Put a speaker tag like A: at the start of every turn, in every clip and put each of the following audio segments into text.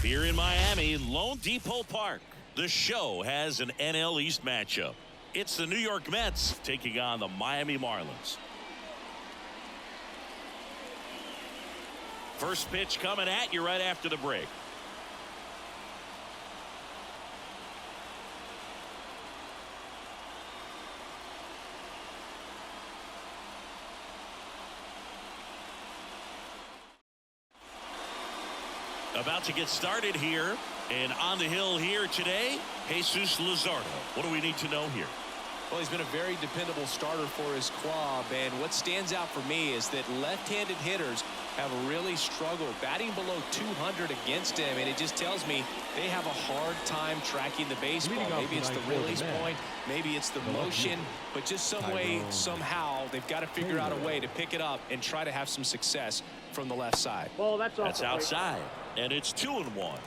A: Here in Miami, Lone Depot Park, the show has an NL East matchup. It's the New York Mets taking on the Miami Marlins. First pitch coming at you right after the break. About to get started here, and on the hill here today, Jesus Luzardo. What do we need to know here?
B: Well, he's been a very dependable starter for his club, and what stands out for me is that left-handed hitters have really struggled batting below 200 against him, and it just tells me they have a hard time tracking the baseball. Maybe it's the release point, maybe it's the motion, but just some way, somehow, they've got to figure out a way to pick it up and try to have some success from the left side.
C: Well, that's
A: outside, and it's 2-1.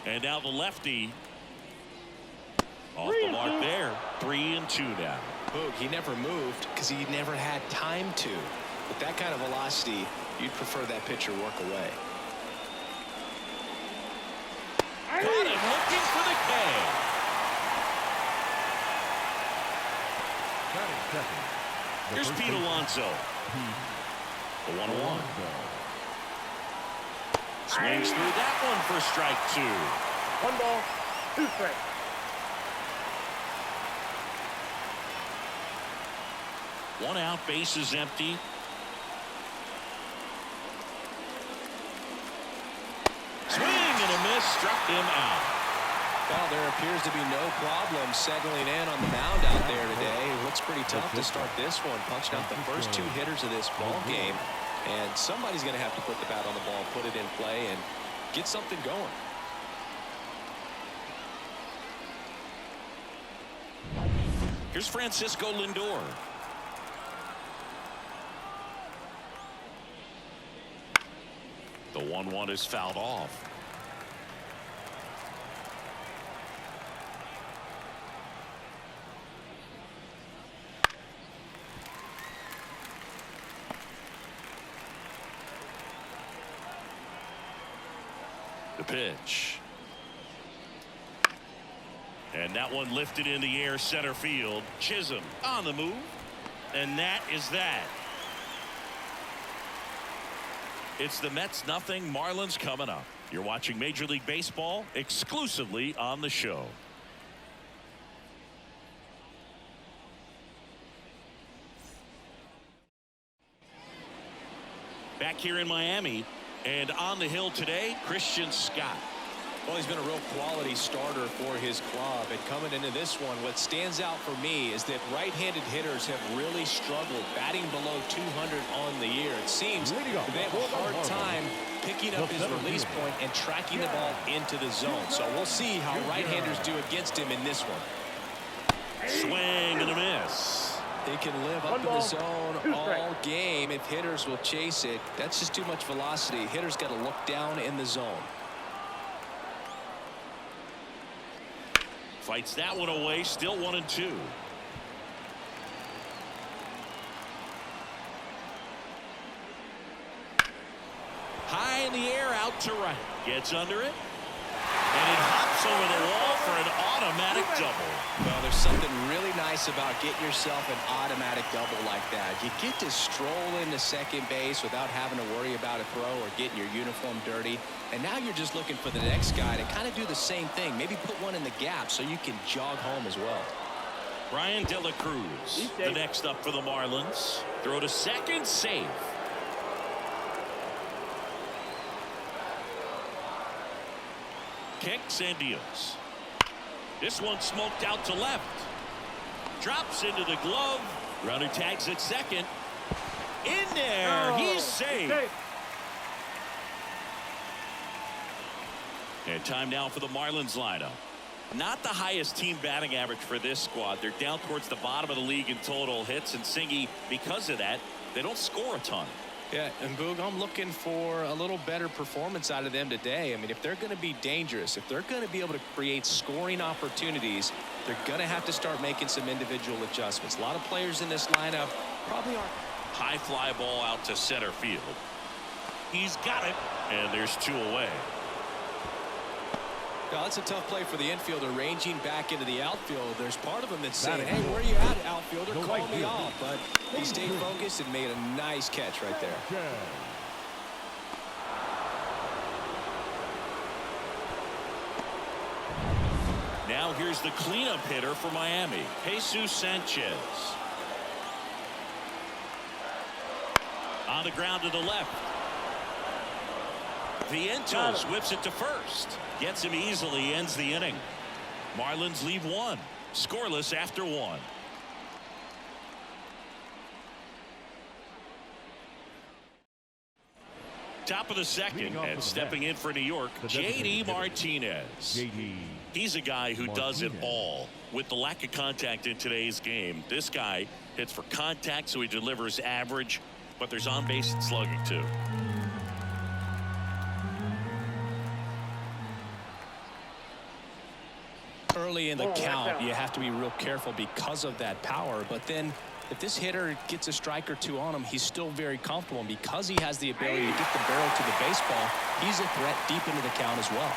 A: And now the lefty off the mark there. 3-2 now.
B: Boog, he never moved because he never had time to. With that kind of velocity, you'd prefer that pitcher work away.
A: Got him looking for the K. Here's Pete Alonso. The 1-1. Swings through that one for strike 2.
C: 1 ball, 2 strikes.
A: One out, base is empty. Swing and a miss, struck him out.
B: Well, there appears to be no problem settling in on the mound out there today. It looks pretty tough to start this one, punching out the first 2 hitters of this ball game. And somebody's going to have to put the bat on the ball, put it in play, and get something going.
A: Here's Francisco Lindor. The 1-1 is fouled off. The pitch. And that one lifted in the air center field. Chisholm on the move. And that is that. It's the Mets nothing, Marlins coming up. You're watching Major League Baseball exclusively on the show. Back here in Miami, and on the hill today, Christian Scott.
B: Well, he's been a real quality starter for his club, and coming into this one, what stands out for me is that right-handed hitters have really struggled batting below 200 on the year. It seems they have a hard time picking up his release point and tracking the ball into the zone. So we'll see how right-handers do against him in this one.
A: Swing and a miss.
B: He can live up in the zone all game if hitters will chase it. That's just too much velocity. Hitters got to look down in the zone.
A: Fights that one away, still 1-2. High in the air, out to right. Gets under it. And it hops over the wall for an automatic double.
B: Well, there's something really nice about getting yourself an automatic double like that. You get to stroll into second base without having to worry about a throw or getting your uniform dirty. And now you're just looking for the next guy to kind of do the same thing. Maybe put one in the gap so you can jog home as well.
A: Brian De La Cruz, the next up for the Marlins. Throw to second, safe. Kicks and deals. This one smoked out to left. Drops into the glove. Runner tags at second. In there. He's safe. And time now for the Marlins lineup. Not the highest team batting average for this squad. They're down towards the bottom of the league in total hits, and Singy, because of that, they don't score a ton.
B: Yeah, and Boog, I'm looking for a little better performance out of them today. I mean, if they're going to be dangerous, if they're going to be able to create scoring opportunities, they're going to have to start making some individual adjustments. A lot of players in this lineup probably aren't.
A: High fly ball out to center field. He's got it, and there's 2 away.
B: Now, that's a tough play for the infielder ranging back into the outfield. There's part of him that's saying, hey, where are you at, outfielder? Call me off. But he stayed focused and made a nice catch right there.
A: Now here's the cleanup hitter for Miami, Jesus Sanchez. On the ground to the left. Vientos whips it to first. Gets him easily, ends the inning. Marlins leave 1. Scoreless after 1. Top of the second, and stepping in for New York, J.D. Martinez. He's a guy who does it all. With the lack of contact in today's game, this guy hits for contact, so he delivers average, but there's on-base slugging too.
B: Early in the count, you have to be real careful because of that power. But then if this hitter gets a strike or 2 on him, he's still very comfortable. And because he has the ability to get the barrel to the baseball, he's a threat deep into the count as well.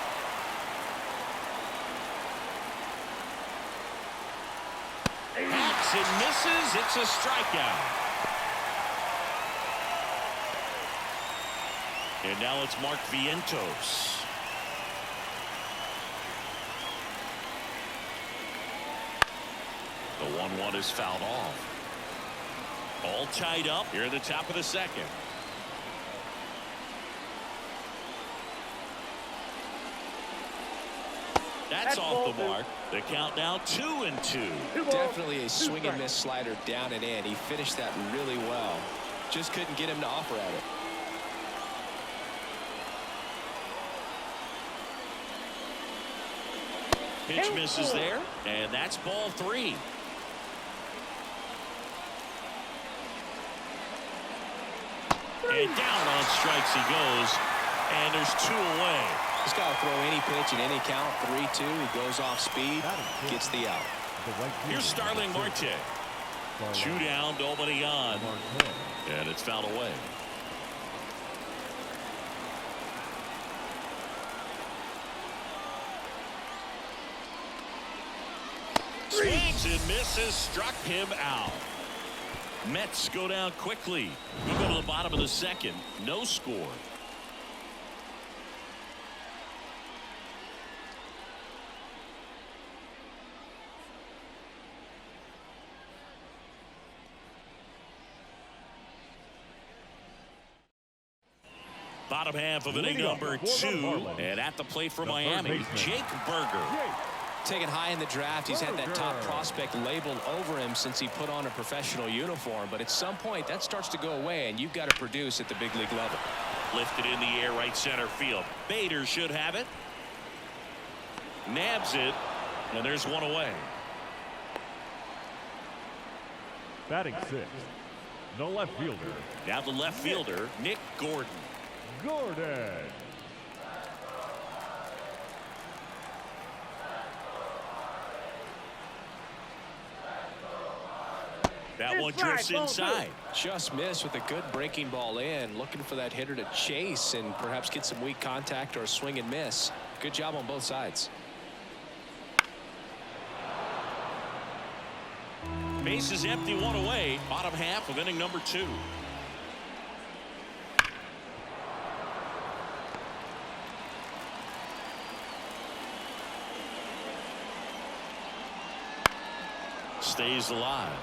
A: Hacks and misses. It's a strikeout. And now it's Mark Vientos. The 1-1 is fouled off. All tied up here at the top of the second. That's off the mark. The count now 2-2.
B: Definitely a swing and miss slider down and in. He finished that really well. Just couldn't get him to offer at it.
A: Pitch misses there, and that's ball 3. And down on strikes he goes, and there's 2 away.
B: He's got to throw any pitch in any count. 3-2. He goes off speed, gets the out.
A: Here's Starling Marte. 2 down, nobody on, and it's fouled away. Swings and misses, struck him out. Mets go down quickly. We go to the bottom of the second. No score. Bottom half of inning number 2. And at the plate for Miami, Jake Berger.
B: Taken high in the draft, he's had that top prospect labeled over him since he put on a professional uniform. But at some point, that starts to go away, and you've got to produce at the big league level.
A: Lifted in the air, right center field. Bader should have it. Nabs it, and there's 1 away.
D: Batting 6th, the left fielder.
A: Now the left fielder, Nick Gordon. That one drifts inside.
B: Just missed with a good breaking ball in. Looking for that hitter to chase and perhaps get some weak contact or a swing and miss. Good job on both sides.
A: Base is empty, 1 away. Bottom half of inning number 2. Stays alive.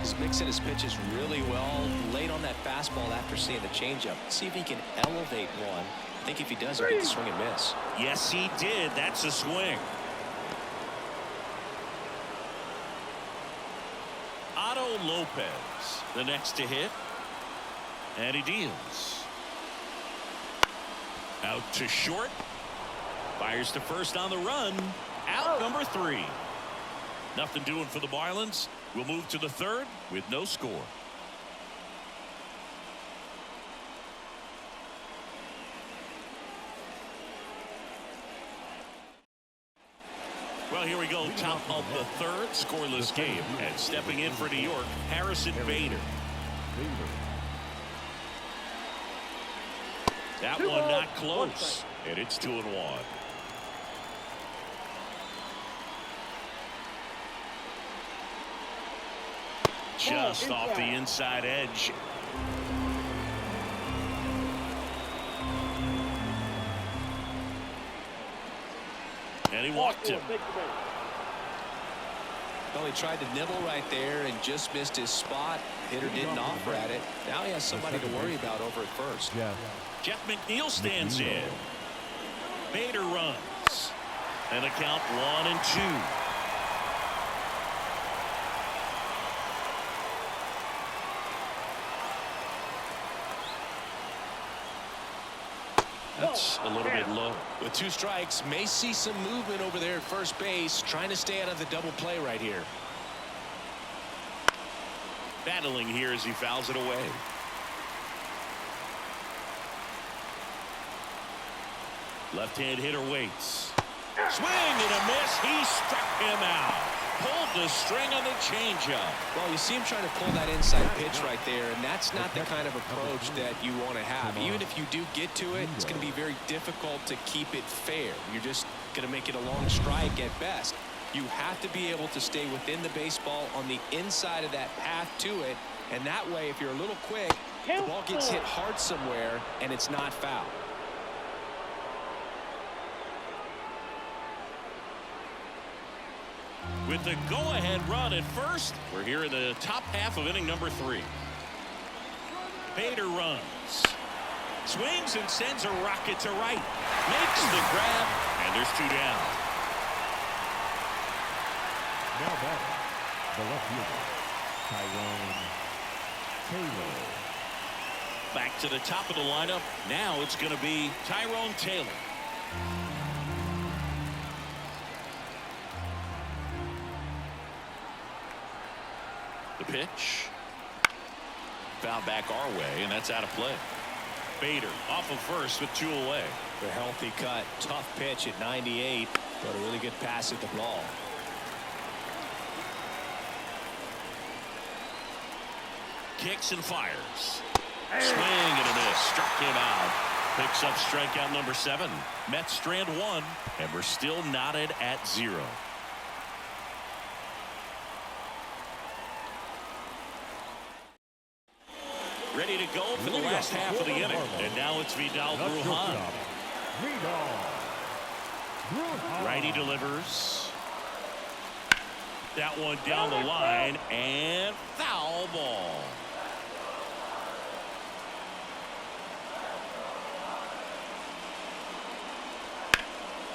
B: He's mixing his pitches really well. Late on that fastball after seeing the changeup. See if he can elevate one. I think if he does, he'll get the swing and miss.
A: Yes, he did. That's a swing. Otto Lopez, the next to hit. And he deals. Out to short. Fires to first on the run. Out number 3. Nothing doing for the Marlins. We'll move to the 3rd with no score. Well, here we go. Top of the third, scoreless game. And stepping in for New York, Harrison Bader. That one not close. And it's 2-1. Just off the inside edge. And he walked him.
B: Well, he tried to nibble right there and just missed his spot. Hitter didn't offer at it. Now he has somebody to worry about over at first.
A: Jeff McNeil stands in. Bader runs. And a count 1-2. That's a little bit low.
B: With 2 strikes, may see some movement over there at first base, trying to stay out of the double play right here.
A: Battling here as he fouls it away. Left-hand hitter waits. Swing and a miss. He struck him out. Pulled the string on the changeup.
B: Well, you see him trying to pull that inside pitch right there, and that's not the kind of approach that you want to have. Even if you do get to it, it's going to be very difficult to keep it fair. You're just going to make it a long strike at best. You have to be able to stay within the baseball on the inside of that path to it, and that way, if you're a little quick, the ball gets hit hard somewhere, and it's not foul.
A: With the go-ahead run at first, we're here in the top half of inning number 3. Bader runs. Swings and sends a rocket to right. Makes the grab, and there's 2 down.
D: Now batting, the left fielder, Tyrone Taylor.
A: Back to the top of the lineup. Now it's going to be Tyrone Taylor. The pitch. Foul back our way, and that's out of play. Bader off of first with 2 away.
B: The healthy cut. Tough pitch at 98, but a really good pass at the ball.
A: Kicks and fires. Swing and a miss. Struck him out. Picks up strikeout number 7. Mets strand 1, and we're still knotted at 0. Ready to go for the last half of the inning. And now it's Vidal Brujan. Righty delivers. That one down the line, and foul ball.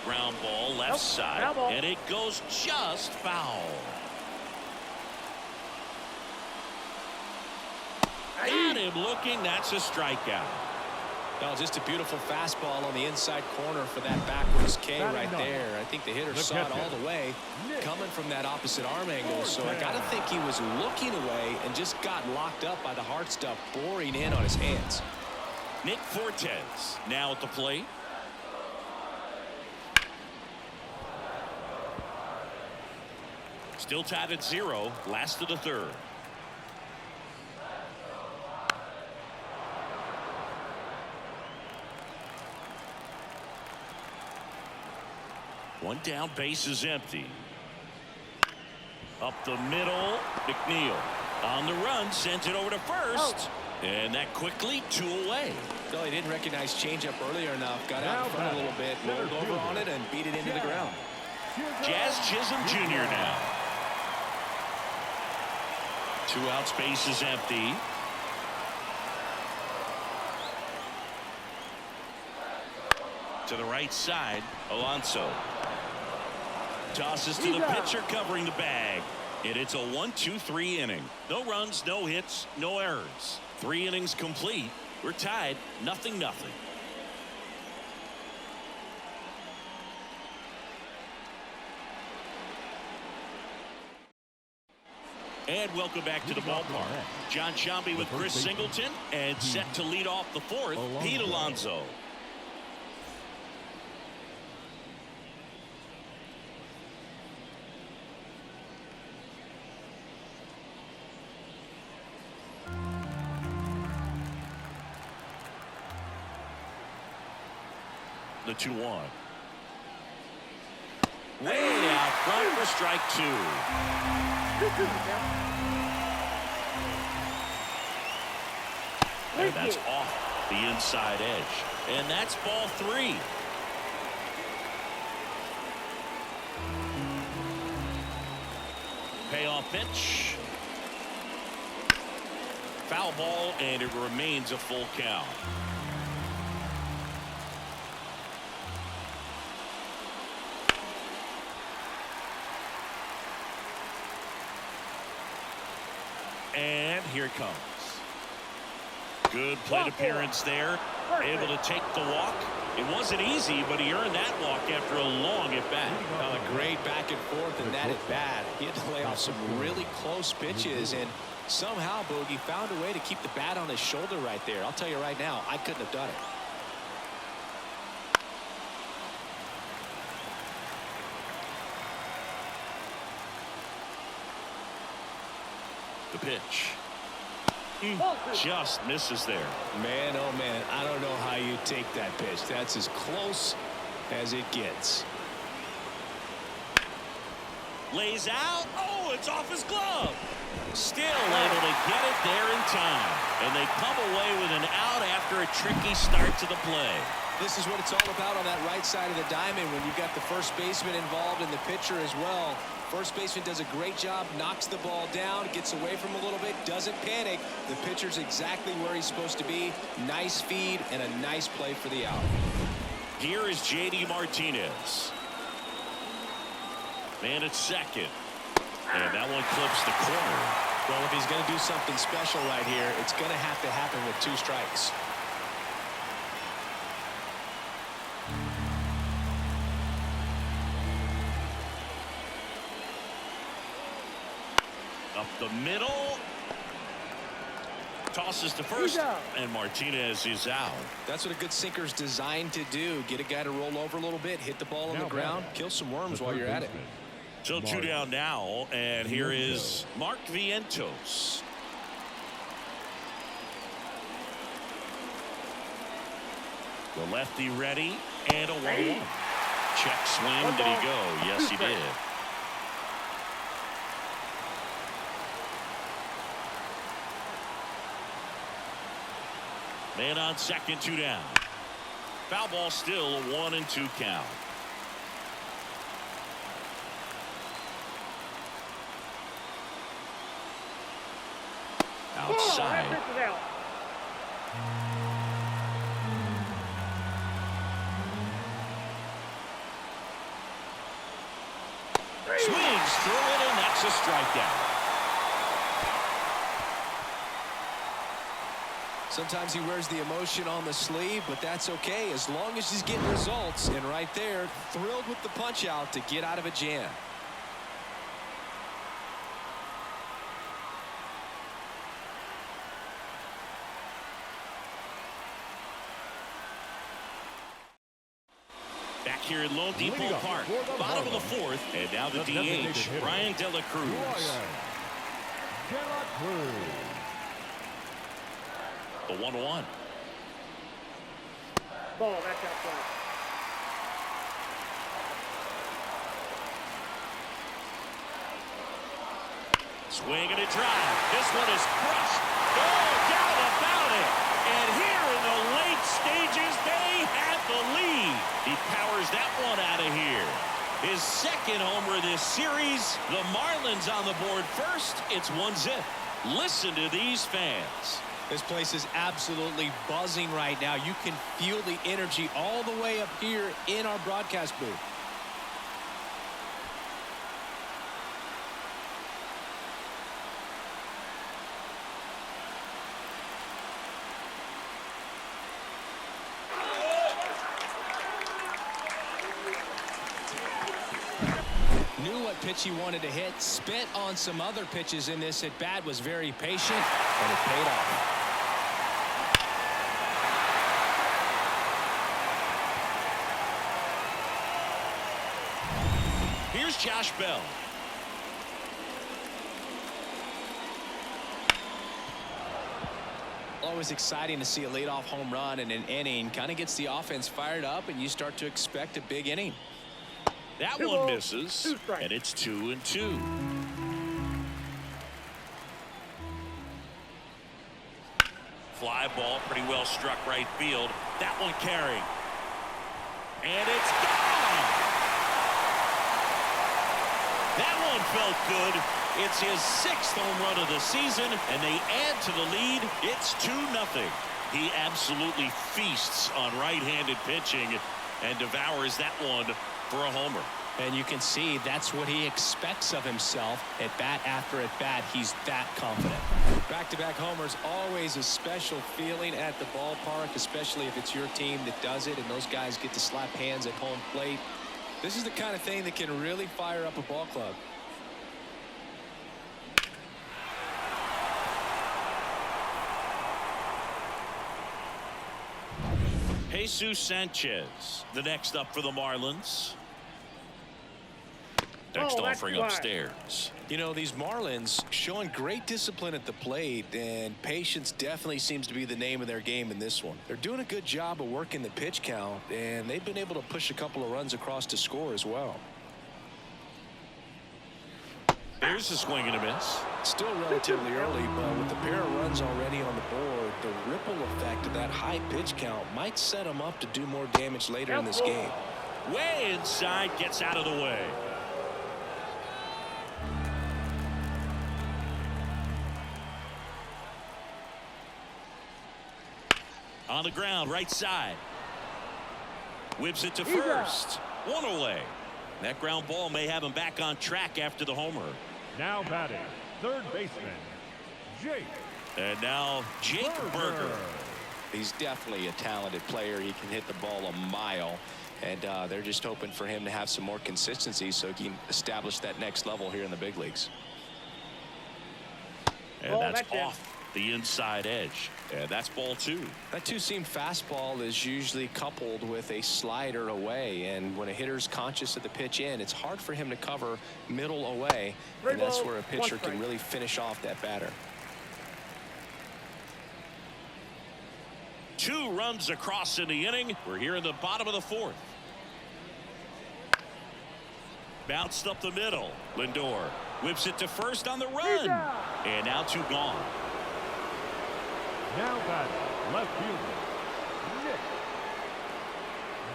A: Ground ball left side, and it goes just foul. Got him looking. That's a strikeout.
B: No, just a beautiful fastball on the inside corner for that backwards K right there. I think the hitter saw it all the way coming from that opposite arm angle. So I got to think he was looking away and just got locked up by the hard stuff boring in on his hands.
A: Nick Fortes now at the plate. Still tied at 0. Last of the third. One down, base is empty. Up the middle, McNeil on the run, sends it over to first, and that quickly 2 away.
B: No, he didn't recognize changeup earlier enough. Got out in front a little bit, rolled over on it, and beat it into the ground.
A: Jazz Chisholm Jr. now. 2 outs, base is empty. To the right side, Alonso. Tosses to the pitcher covering the bag. And it's a 1-2-3 inning. No runs, no hits, no errors. 3 innings complete. We're tied 0-0. And welcome back to the ballpark. John Sciambi with Chris Singleton, and set to lead off the 4th, Pete Alonso. the 2-1. Way out front for strike 2. And that's off the inside edge. And that's ball 3. Payoff pitch. Foul ball, and it remains a full count. And here it comes. Good plate appearance there. Able to take the walk. It wasn't easy, but he earned that walk after a long at-bat.
B: A great back and forth in that at-bat. He had to lay off some really close pitches, and somehow Bogey found a way to keep the bat on his shoulder right there. I'll tell you right now, I couldn't have done it.
A: The pitch. Just misses there.
B: Man, oh man, I don't know how you take that pitch. That's as close as it gets.
A: Lays out. Oh, it's off his glove. Still able to get it there in time. And they come away with an out after a tricky start to the play.
B: This is what it's all about on that right side of the diamond when you've got the first baseman involved and the pitcher as well. First baseman does a great job, knocks the ball down, gets away from a little bit, doesn't panic. The pitcher's exactly where he's supposed to be. Nice feed and a nice play for the out.
A: Here is J.D. Martinez. Man at second. And that one clips the corner.
B: Well, if he's going to do something special right here, it's going to have to happen with 2 strikes.
A: Up the middle. Tosses to first. And Martinez is out.
B: That's what a good sinker's designed to do. Get a guy to roll over a little bit, hit the ball on the ground, kill some worms while you're at it.
A: So 2 down now, and here is Mark Vientos. The lefty ready, and a 1-1. Check swing. Did he go? Yes, he did. Man on second, 2 down. Foul ball, still a 1-2 count. Outside. Swings through it, and that's a strikeout.
B: Sometimes he wears the emotion on the sleeve, but that's okay as long as he's getting results. And right there, thrilled with the punch out to get out of a jam.
A: Back here at Lone Depot Park, bottom of the 4th, and now the DH, Brian De La Cruz. The 1-1.
C: Ball, that's outside.
A: Swing and a drive. This one is crushed. No doubt about it. And here in the late stages, they have the lead. He powers that one out of here. His second homer this series. The Marlins on the board first. It's 1-0. Listen to these fans.
B: This place is absolutely buzzing right now. You can feel the energy all the way up here in our broadcast booth. Knew what pitch he wanted to hit, spent on some other pitches in this at bat, was very patient, and it paid off.
A: Here's Josh Bell.
B: Always exciting to see a leadoff home run in an inning. Kind of gets the offense fired up, and you start to expect a big inning.
A: That one misses, and it's 2-2. Fly ball, pretty well struck right field. That one carrying. And it's gone. That one felt good. It's his 6th home run of the season, and they add to the lead. It's 2-0. He absolutely feasts on right-handed pitching and devours that one for a homer.
B: And you can see that's what he expects of himself. At bat after at bat, he's that confident. Back-to-back homers, always a special feeling at the ballpark, especially if it's your team that does it and those guys get to slap hands at home plate. This is the kind of thing that can really fire up a ball club.
A: Jesus Sanchez, the next up for the Marlins. Next offering upstairs.
B: You know, these Marlins showing great discipline at the plate, and patience definitely seems to be the name of their game in this one. They're doing a good job of working the pitch count, and they've been able to push a couple of runs across to score as well.
A: There's a swing and a miss.
B: Still relatively early, but with the pair of runs already on the board, the ripple effect of that high pitch count might set them up to do more damage later in this game.
A: Way inside, gets out of the way. On the ground, right side. Whips it to first. One away. That ground ball may have him back on track after the homer.
D: Now batting, third baseman, Jake.
A: And now Jake Burger.
B: He's definitely a talented player. He can hit the ball a mile, and they're just hoping for him to have some more consistency so he can establish that next level here in the big leagues.
A: And that's off the inside edge. And that's ball 2.
B: That two-seam fastball is usually coupled with a slider away, and when a hitter's conscious of the pitch in, it's hard for him to cover middle away, and that's where a pitcher can really finish off that batter.
A: 2 runs across in the inning. We're here in the bottom of the 4th. Bounced up the middle. Lindor whips it to first on the run. And now 2 gone.
D: Now batting, left fielder, Nick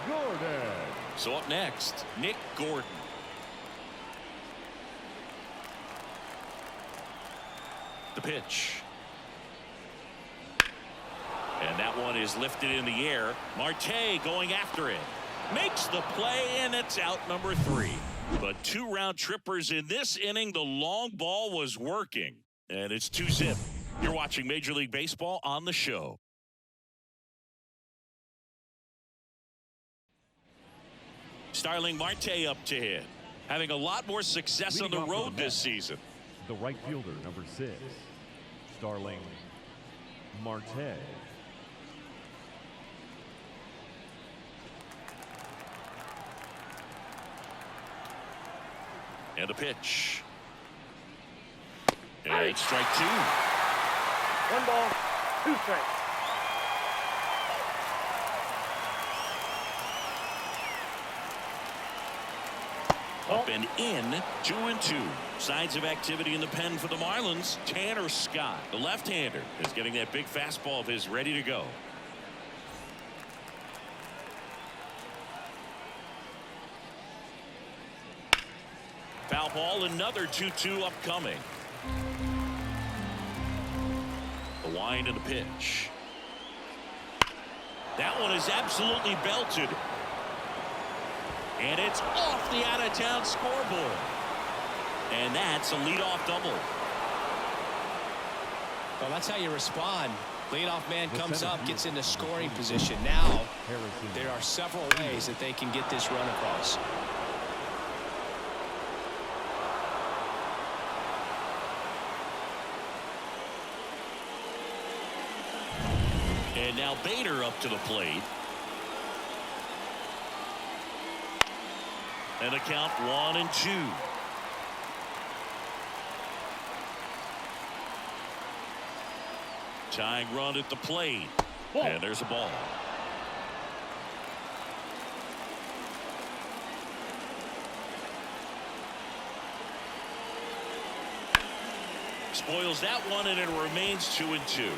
D: Gordon.
A: So up next, Nick Gordon. The pitch. And that one is lifted in the air. Marte going after it. Makes the play, and it's out number 3. But 2 round trippers in this inning. The long ball was working. And it's 2-zip. You're watching Major League Baseball on the show. Starling Marte up to hit. Having a lot more success on the road this season.
D: The right fielder, number 6, Starling Marte.
A: And a pitch. And it's strike 2.
C: 1 ball, 2 strikes.
A: Up and in, 2-2. Signs of activity in the pen for the Marlins. Tanner Scott, the left-hander, is getting that big fastball of his ready to go. Foul ball, another 2-2 upcoming. The wind and the pitch. That one is absolutely belted. And it's off the out-of-town scoreboard. And that's a leadoff double.
B: Well, that's how you respond. Leadoff man comes up, gets into scoring position. Now, there are several ways that they can get this run across.
A: And now Bader up to the plate. And the count 1-2. Tying run at the plate.
C: Ball.
A: And there's a ball. Spoils that one, and it remains 2-2.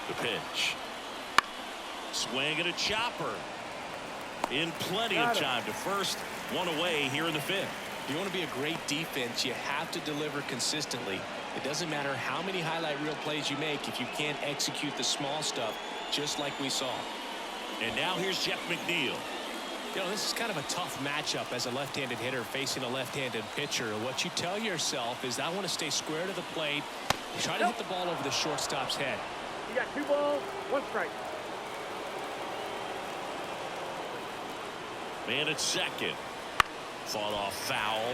A: The pitch. Swing and a chopper. In plenty of time to first. One away here in the fifth.
B: If you want to be a great defense, you have to deliver consistently. It doesn't matter how many highlight reel plays you make if you can't execute the small stuff, just like we saw.
A: And now here's Jeff McNeil.
B: You know, this is kind of a tough matchup as a left-handed hitter facing a left-handed pitcher. What you tell yourself is, I want to stay square to the plate, try to hit the ball over the shortstop's head.
C: You got 2 balls, 1 strike.
A: Man at second. Fought off foul.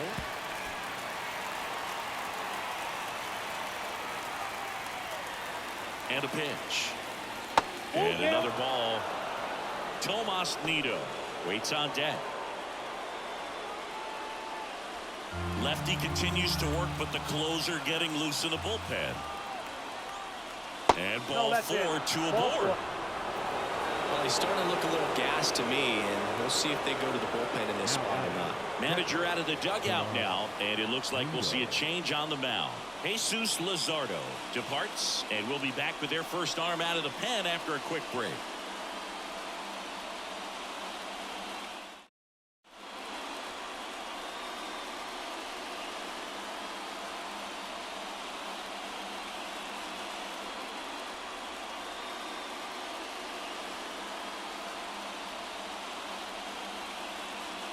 A: And a pitch. And another ball. Tomas Nido waits on deck. Lefty continues to work, but the closer getting loose in the bullpen. And ball 4 to a board.
B: Well, he's starting to look a little gassed to me, and we'll see if they go to the bullpen in this spot or not.
A: Manager out of the dugout now, and it looks like we'll see a change on the mound. Jesus Luzardo departs, and we'll be back with their first arm out of the pen after a quick break.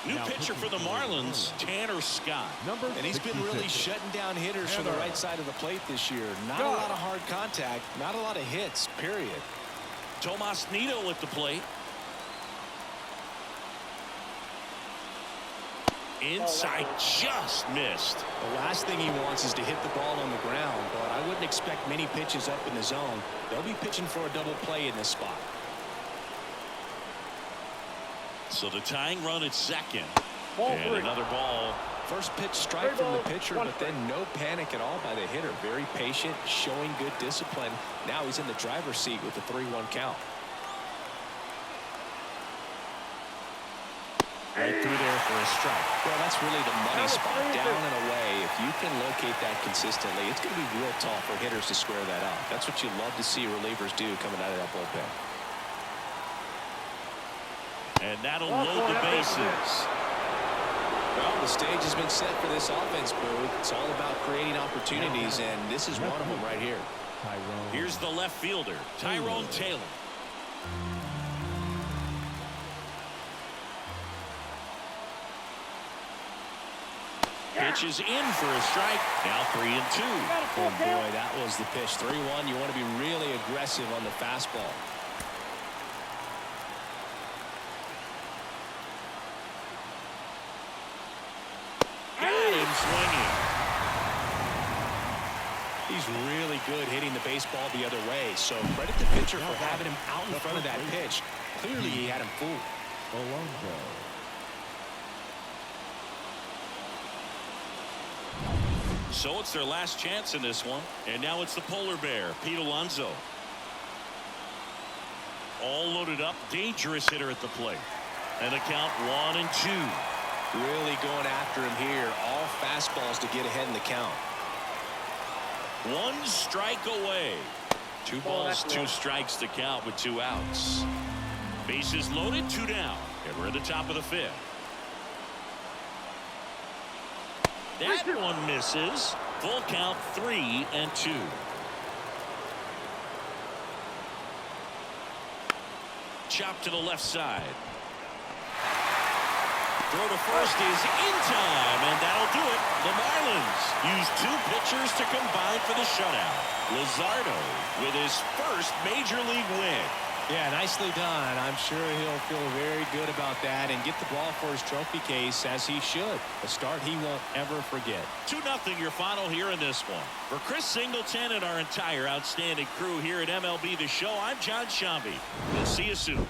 A: New pitcher for the Marlins, Tanner Scott.
B: And he's been really shutting down hitters from the right side of the plate this year. Not a lot of hard contact, not a lot of hits, period.
A: Tomas Nido at the plate. Inside, just missed.
B: The last thing he wants is to hit the ball on the ground, but I wouldn't expect many pitches up in the zone. They'll be pitching for a double play in this spot.
A: So the tying run at second.
C: Ball
A: and
C: 3.
A: another ball.
B: First pitch strike from the pitcher, but then no panic at all by the hitter. Very patient, showing good discipline. Now he's in the driver's seat with the 3-1 count.
A: Right through there for a strike.
B: Well, that's really the money spot, down and away. If you can locate that consistently, it's going to be real tough for hitters to square that out. That's what you love to see relievers do coming out of that bullpen.
A: And that'll load the bases.
B: Well, the stage has been set for this offense, Boo. It's all about creating opportunities, and this is one of them right here.
A: Here's the left fielder, Tyrone Taylor. Pitch is in for a strike. Now 3-2.
B: Oh, boy, that was the pitch. 3-1. You want to be really aggressive on the fastball.
A: Swinging.
B: He's really good hitting the baseball the other way, so credit the pitcher for having him out in front of that pitch. Clearly he had him fooled.
A: So it's their last chance in this one, and now it's the polar bear, Pete Alonso. All loaded up, dangerous hitter at the plate. And the count 1-2.
B: Really going after him here. All fastballs to get ahead in the count.
A: 1 strike away. 2 balls, 2 strikes to count with 2 outs. Bases loaded, 2 down. And we're at the top of the 5th. That one misses. Full count, 3-2. Chop to the left side. Throw to first is in time, and that'll do it. The Marlins use 2 pitchers to combine for the shutout. Luzardo with his first major league win.
B: Yeah, nicely done. I'm sure he'll feel very good about that and get the ball for his trophy case, as he should. A start he won't ever forget.
A: 2-0 your final here in this one. For Chris Singleton and our entire outstanding crew here at MLB The Show, I'm John Shambi. We'll see you soon.